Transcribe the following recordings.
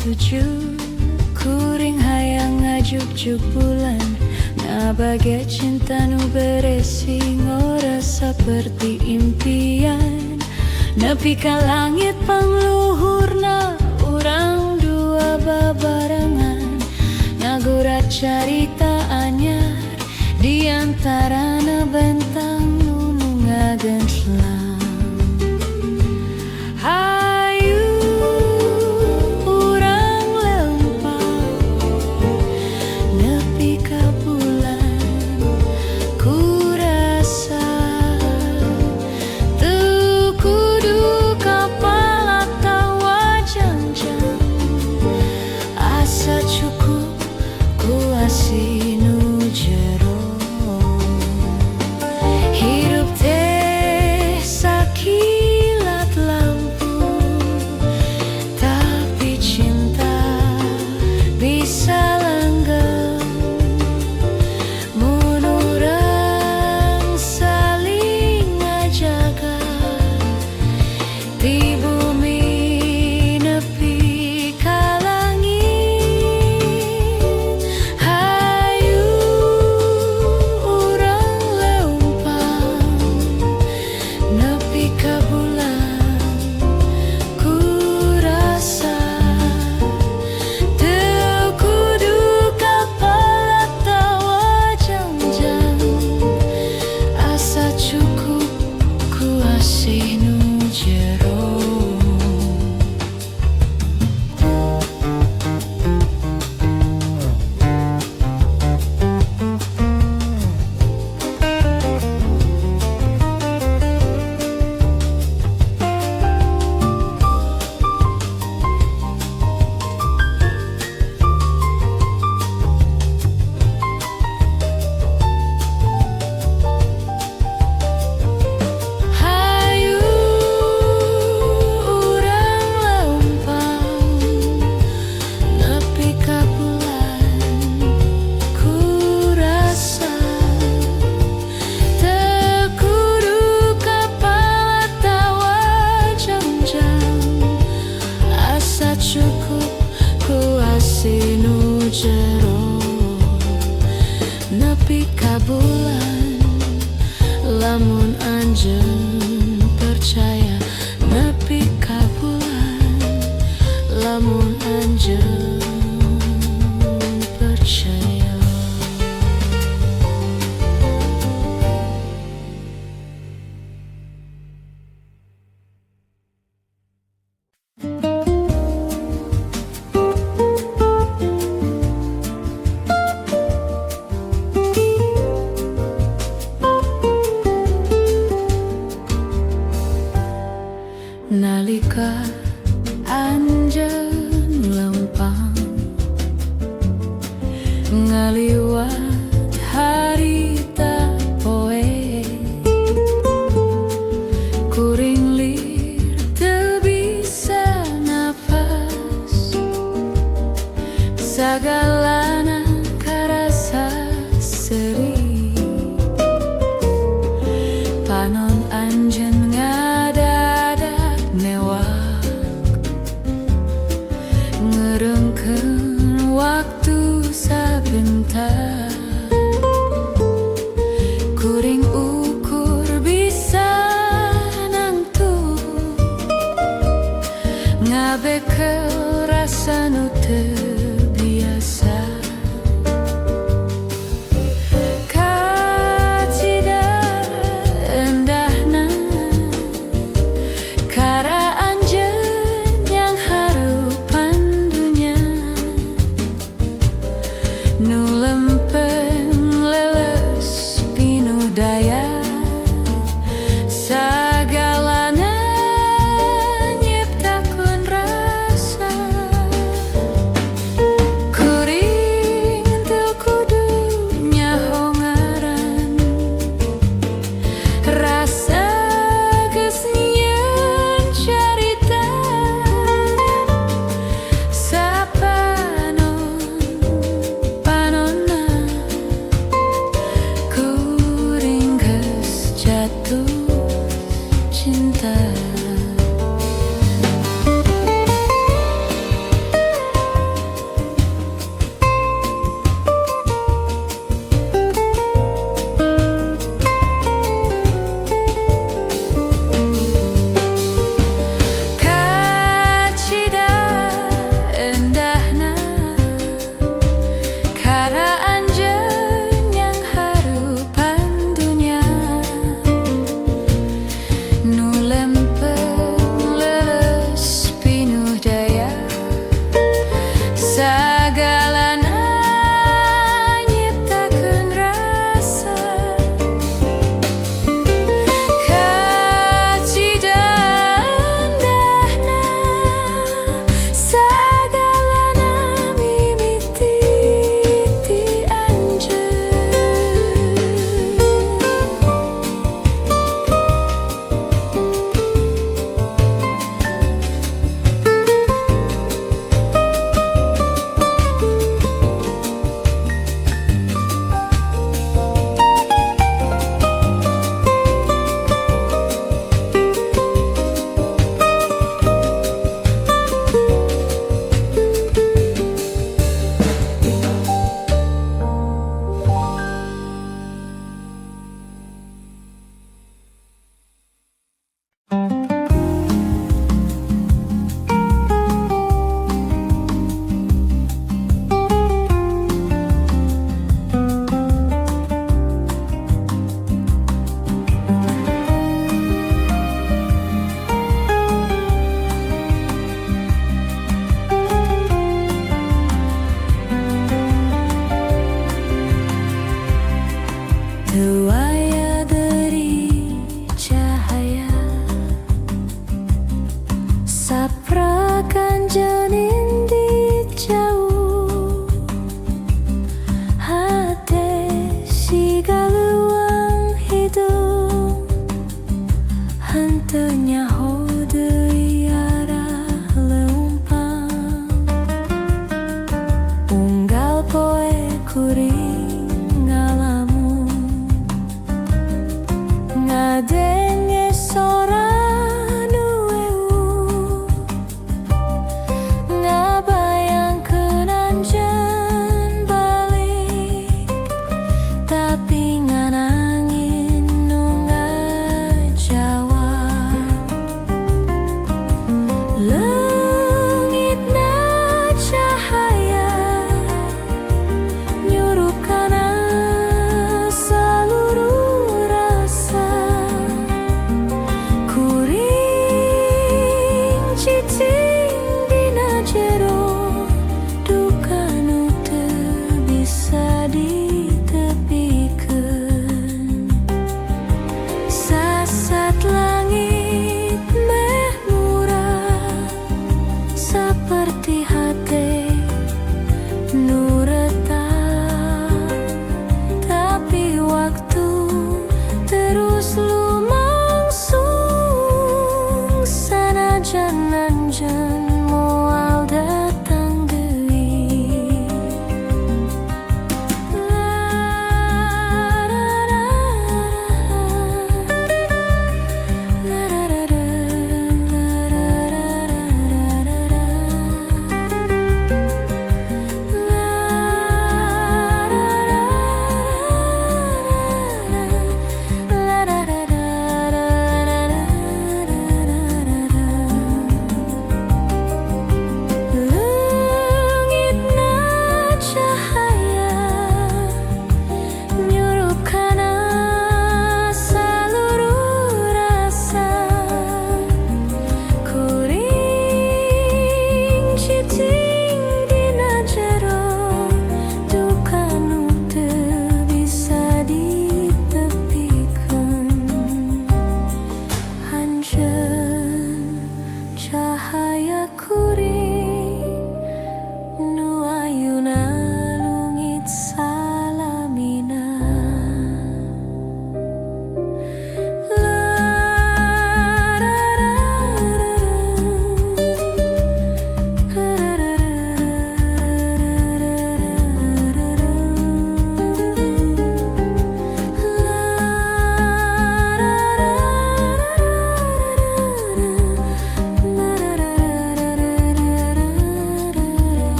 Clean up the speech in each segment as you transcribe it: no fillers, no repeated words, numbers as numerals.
setuju kuring hayang ngajuk-juk bulan. Na bagai cinta nu beresi ngora seperti impian. Nepi ka langit pangluhurna urang dua babarengan. Ngagurat carita anyar di antarana bentang nu ngagenslang. Nepi ka bulan lamun anjeun percaya. Nepi ka bulan lamun anjeun percaya. Nalika anjeun lempang ngaliwat harita poe, kuring lir teu bisa nafas, sagalana karasa seri. Panon anjeun ngerengkeun waktu sabentar, kuring ukur bisa nangtu ngabekel rasa nu teu biasa. Kacida endahna kara nu lempeng leles pinuh daya, sagalana nyiptakeun rasa.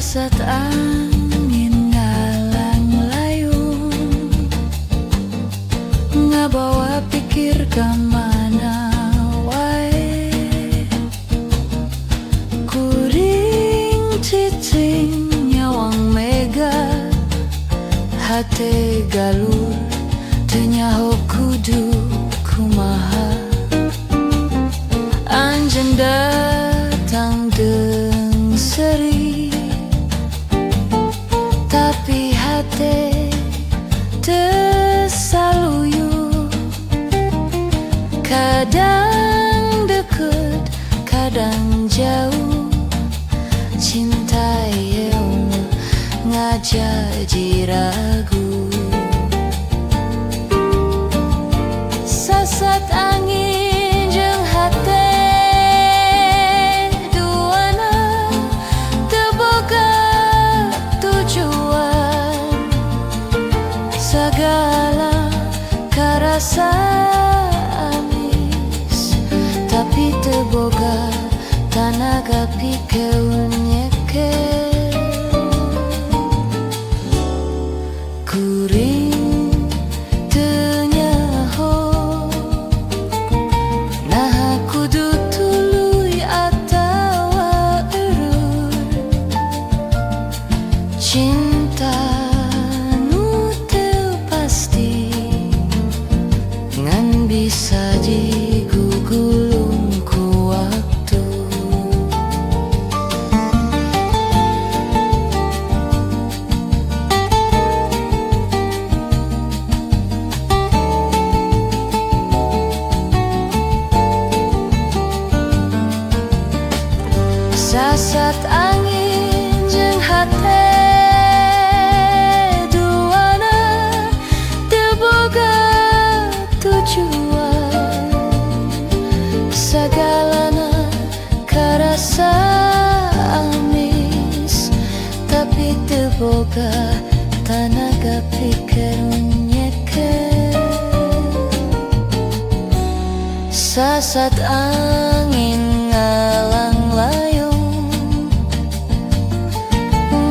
Sasat angin ngalang layung, ngabawa pikir kemana wae. Kuring cicing nyawang mega, hate galur tenyaho kudu kumaha. Anjen datang deng seri, tapi hate tersaluyu. Kadang deket, kadang jauh, cinta yang ngajaji ragu. Sasat angin jeung hate duana teboga tujuan. Segala karasa amis, tapi teboga tanaga pikeun nyeker. Kuring teu nyaho, nah kudu tuluy atawa eureun. Cinta nu teu pasti ngan bisa digugulung ku waktu. Sasat angin jeung hate duana teboga tujuan. Sagalana karasa amis, tapi teboga tanaga pikeun nyeker. Sasat angin ngalang layung,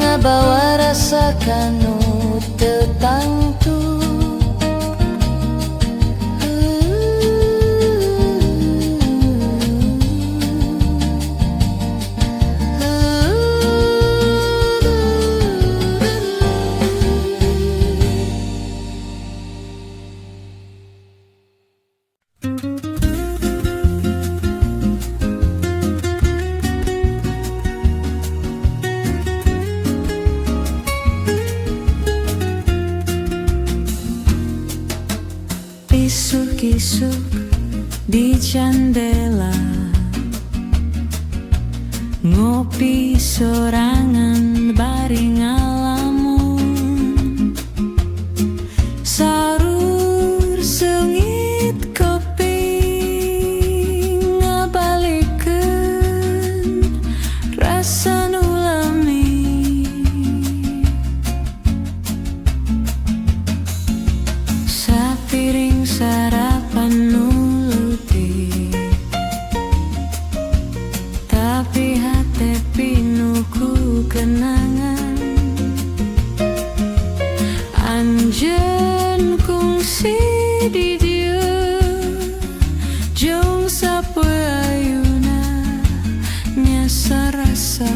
ngabawa rasa kanu teu tangtu. Kisuk di jendela, ngopi sorangan bari ngalamun. Sarur sengit kopi ngabalikeun rasa nu lami. Sapiring sarapan nuluti, tapi hate pinuku kenangan. Anjeun kungsi di dieu jeung sapoe ayeuna nyasa rasa.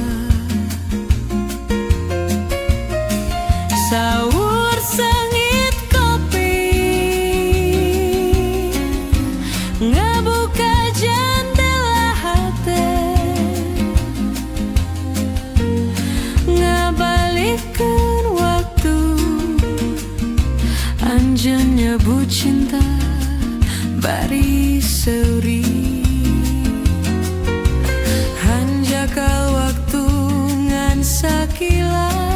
Saur sengit kopi ngabuka jendela hate, ngabalikeun waktu. Anjeun nyebut cinta bari seuri, hanjakal waktu ngan sakilat.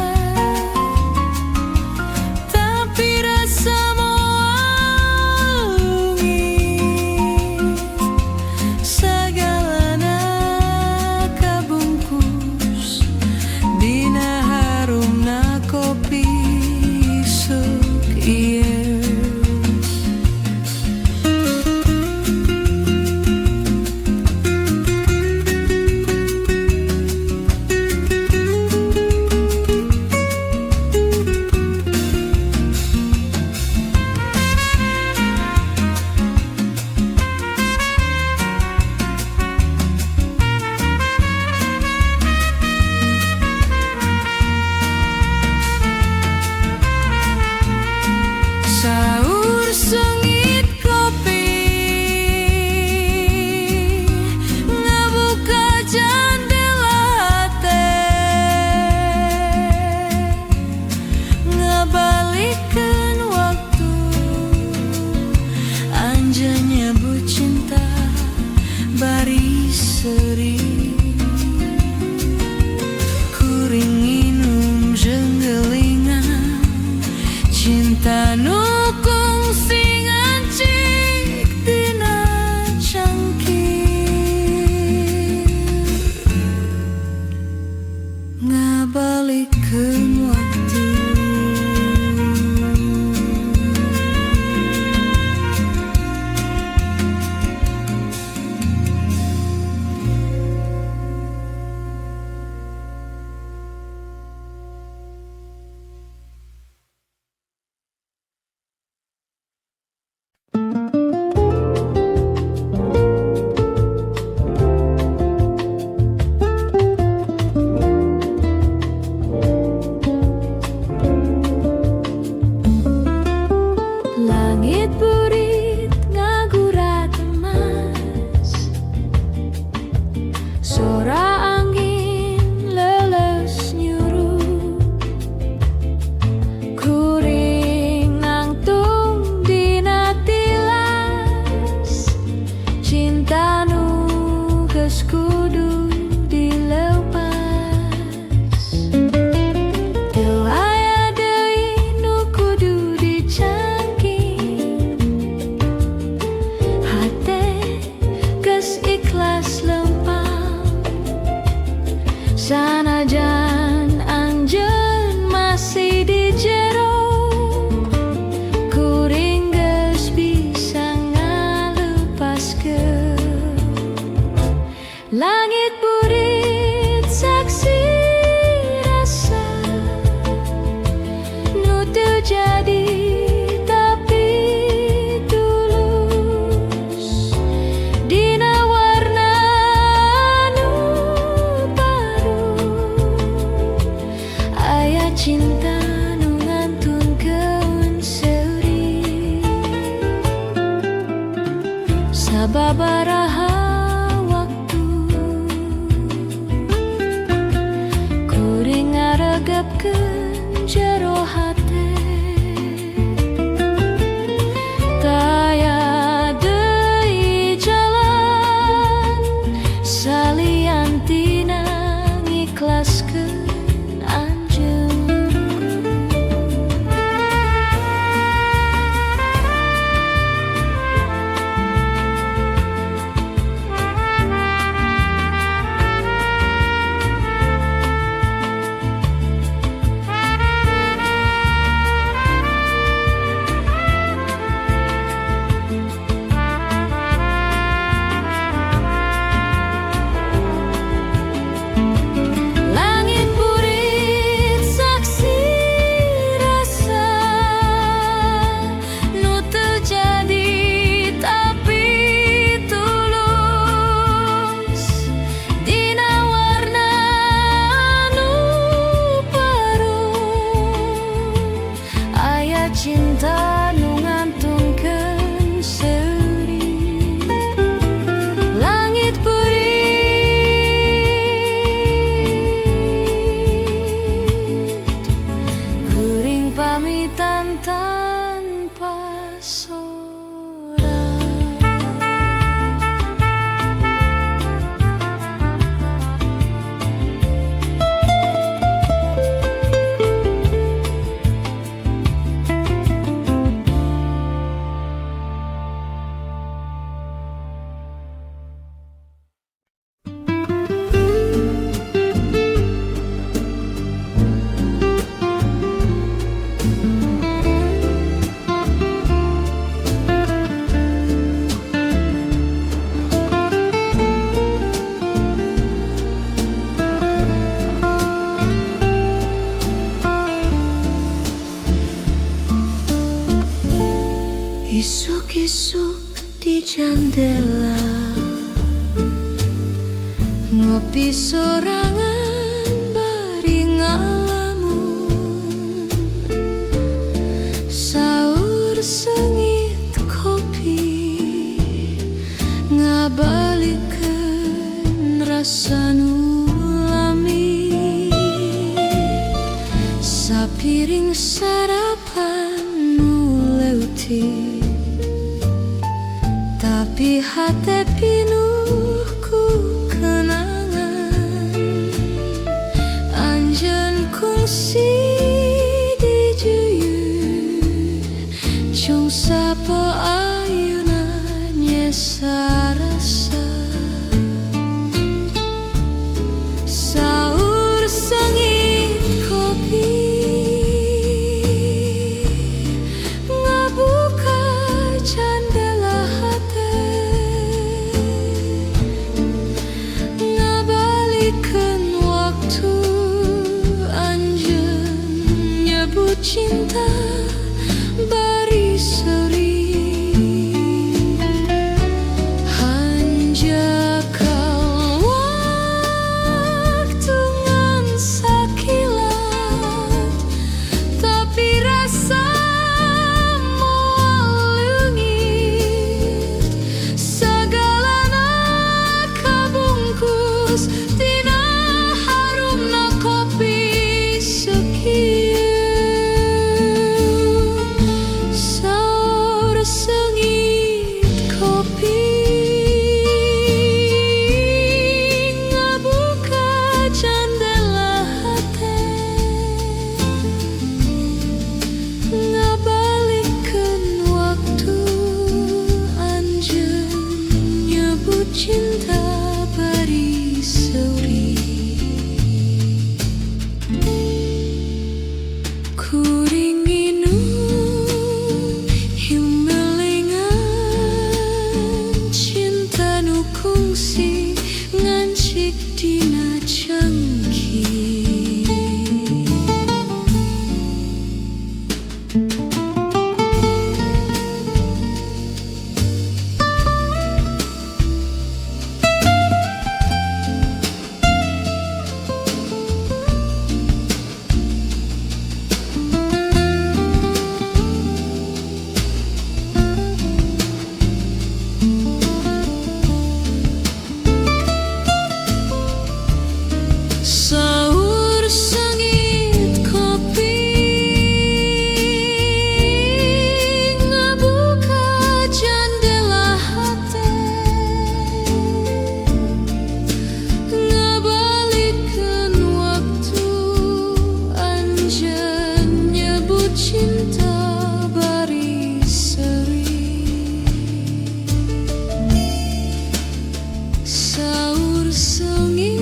Sora angin leles nyuruh, kuring ngangtung dina tilas. Cinta nu geus kudu dilepas, teu aya deui nu kudu dicangking. Hate geus ikhlas lempang, sanajan anjeun masih di jero, kuring geus bisa ngalepaskeun. Langit burit saksi rasa nu teu jadi tapi tulus, dina warna nu baru aya cinta nu ngantunkeun seuri. Sababaraha ngaregepkeun jero hate, taya deui jalan salian tina ngikhlaskeun anjeun. Cinta nu ngantungkeun seuri. Langit burit, kuring pamitan tanpa sorang. Isuk-isuk di jendela, ngopi sorangan bari ngalamun, saur sengit kopi ngabalikeun rasa nu lami. Sapiring sarapan nu leutik, tapi hate pinuh ku kenangan. Anjeun kungsi di jeuyeun, cung sapo ayeuna nyesa rasa. Saur sengit kopi ngabuka jendela hate, halus tina harumna kopi sekieu saur sengit kopi ngabuka jendela hate ngabalikeun waktu anjeun nyebut cinta bari seuri kuring inung himmelengan cinta nu kungsi ngancik dina cangkir saur sengit kopi ngabuka jendela hate ngabalikeun waktu anjeun nyebut cinta bari seuri saur sengit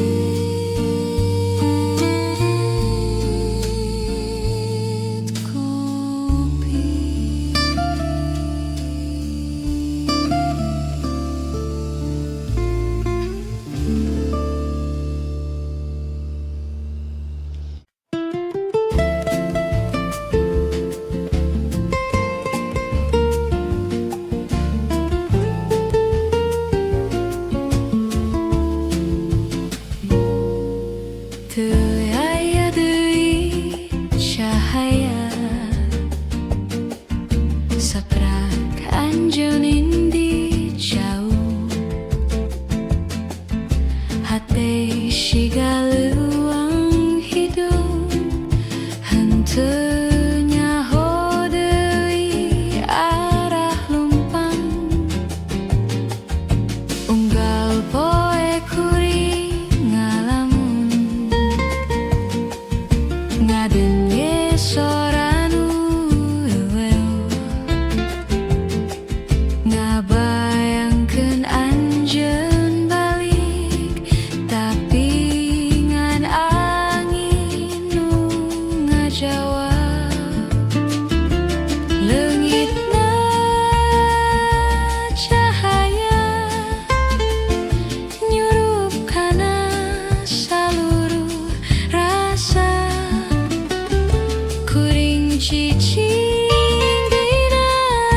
teu aya deui cahaya saprak anjeun indi jauh hate siga leuang hidup henteu nyaho deui arah lumpang unggal poe kuring ngalamun ngadenge soranu eweu ngabayangkeun anjeun balik tapi ngan angin nu ngajawab leungitna cahaya nyurup kana saluruh rasa kuring cicing dina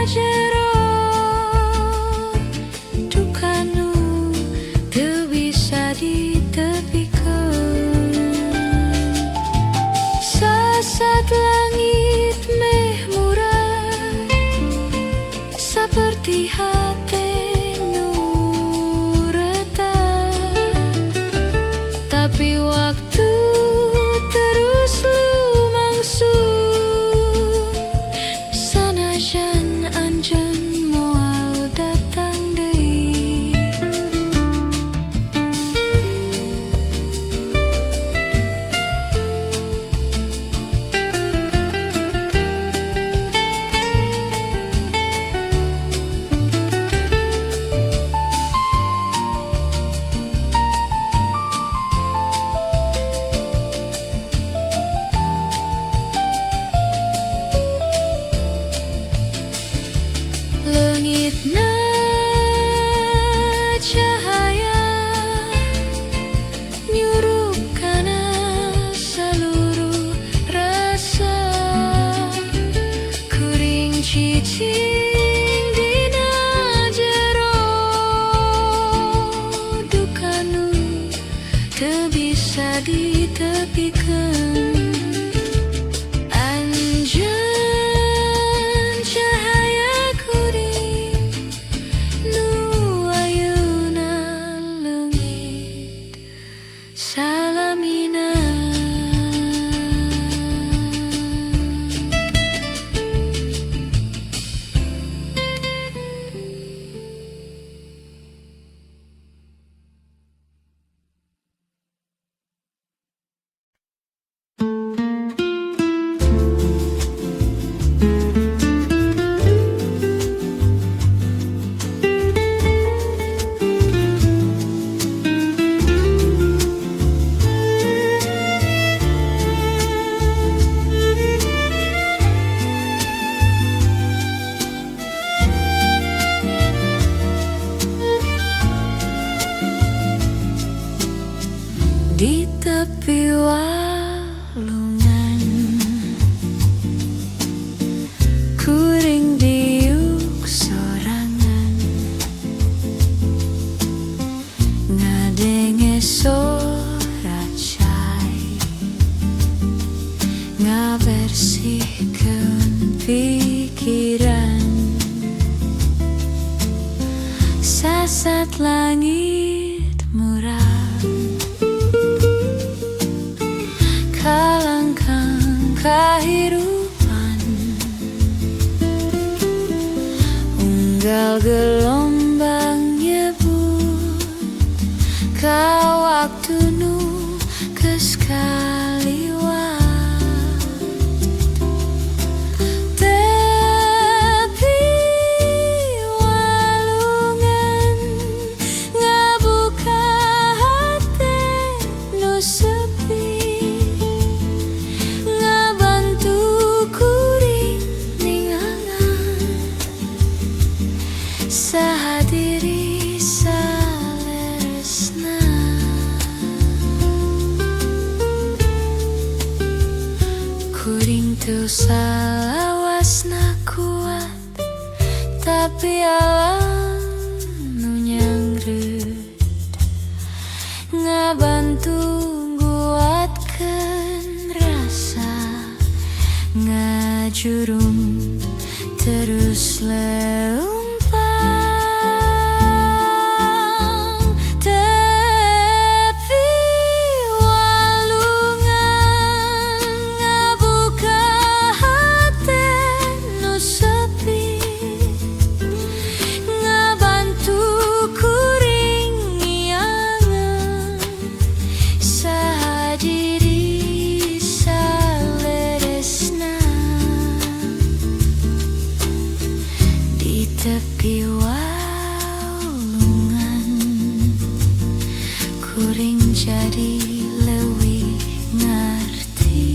jero duka nu teu bisa ditepikeun sasat langit meh murai saperti hate nu retak tapi waktu terus lumangsung sanajan anjeun moal datang deui leungitna cahaya nyurup kana saluruh rasa kuring cicing dina jero duka nu teu bisa ditepikeun anjeun cahaya kuring nu ayeuna leungit Salamina. Di tepi walungan kuring diuk sorangan ngadenge sorat cai ngabersihkeun pikiran sasat langit murah kalangkang kahirupan unggal gelombang nyebut ka waktu nu geus kaliwat tepi walungan ngabuka hate nu sepi sahadiri saleresna kuring teu salawasna kuat tapi alam nu nyangreud ngabantu nguatkeun rasa ngajurung terus leumpang tepi walungan ngabuka hate nu sepi ngabantu kuring ngiangan sahadiri saleresna di tepi walungan kuring jadi leuwih ngarti.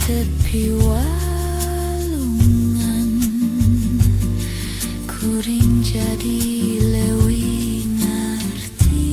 Tepi walungan kuring jadi leuwih ngarti.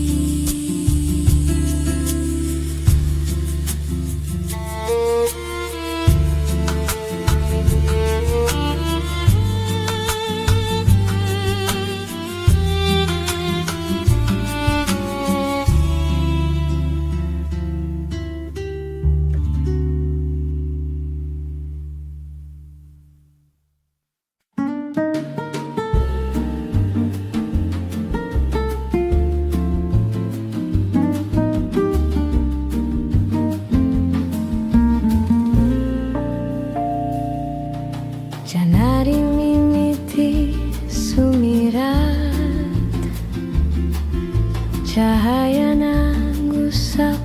cahaya nanggusap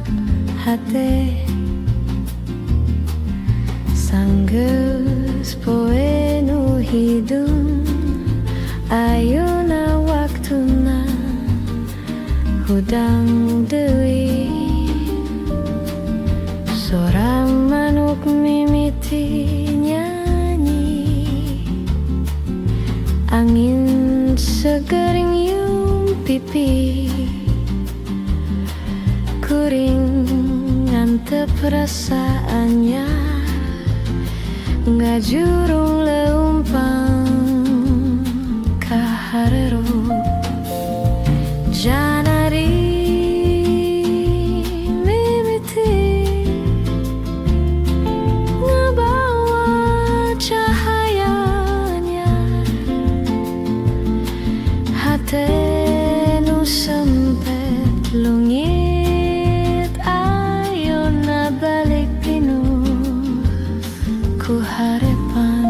hati sanggeus poe nu hidung ayeuna waktuna hudang deui sorang manuk mimiti nyanyi angin segering nyium pipi kuring ngantep perasaannya ngajurung leumpang kaharero janari mimiti ngebawa cahayanya hati nu sempet lungit ayeuna balik pinuh ku harepan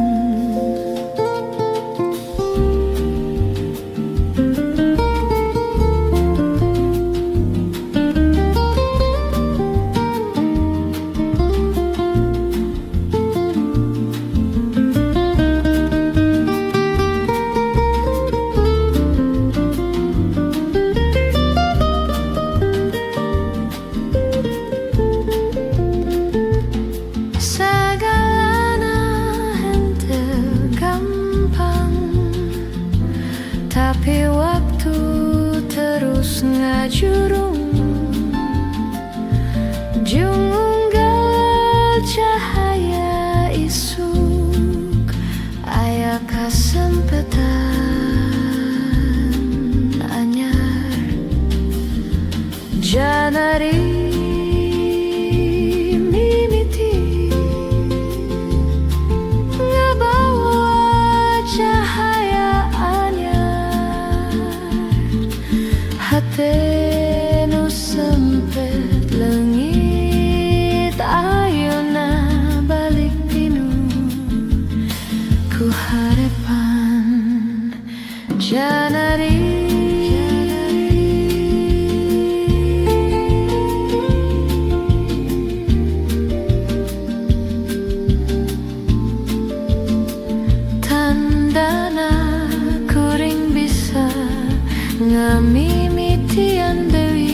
tapi waktu terus ngajurung junggal cahaya isuk aya kasempetan anyar janari mimiti ngebawa cahaya hati nu sempet leungit ayeuna balik pinuh ku harepan janari tandana kuring bisa ngamimitian deui hati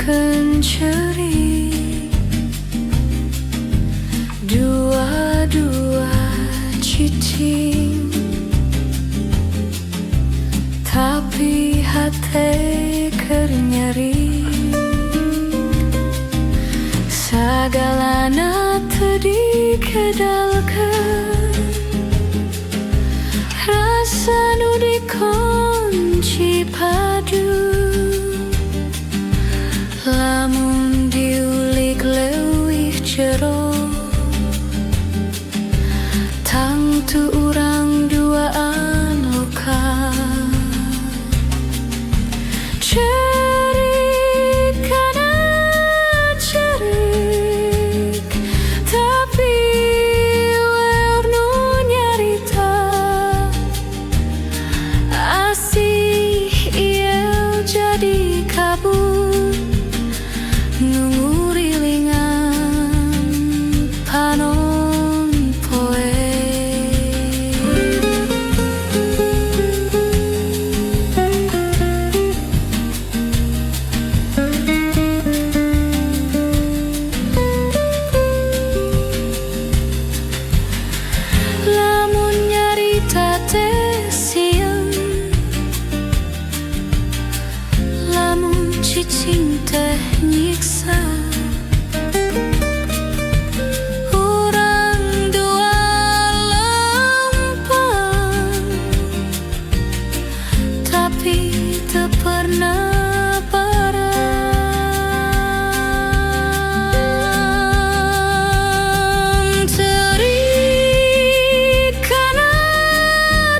kenceri dua-dua cicing, tapi hati kernyeri sagalana tadi kedalkan rasa nu dikunci padu lamun diulik leuwih jero tangtu urang duaan luka cerik kana cerik tapi wernu nyarita asih ieu jadi kabut nungurilingan panon poe. Lamun nyarita teh sieun, lamun cicing teh nyiksa, urang dua lempeng tapi teu pernah bareng. Cerik kana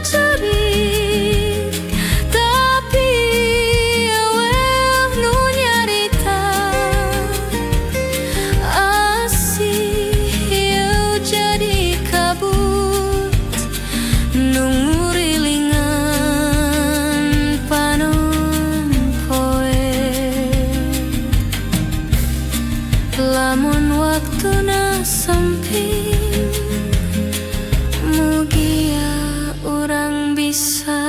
cerik tapi aweh nu nyarita asih ieu jadi kabut nungurilingan panon poe. Lamun waktuna sempit mugia urang bisa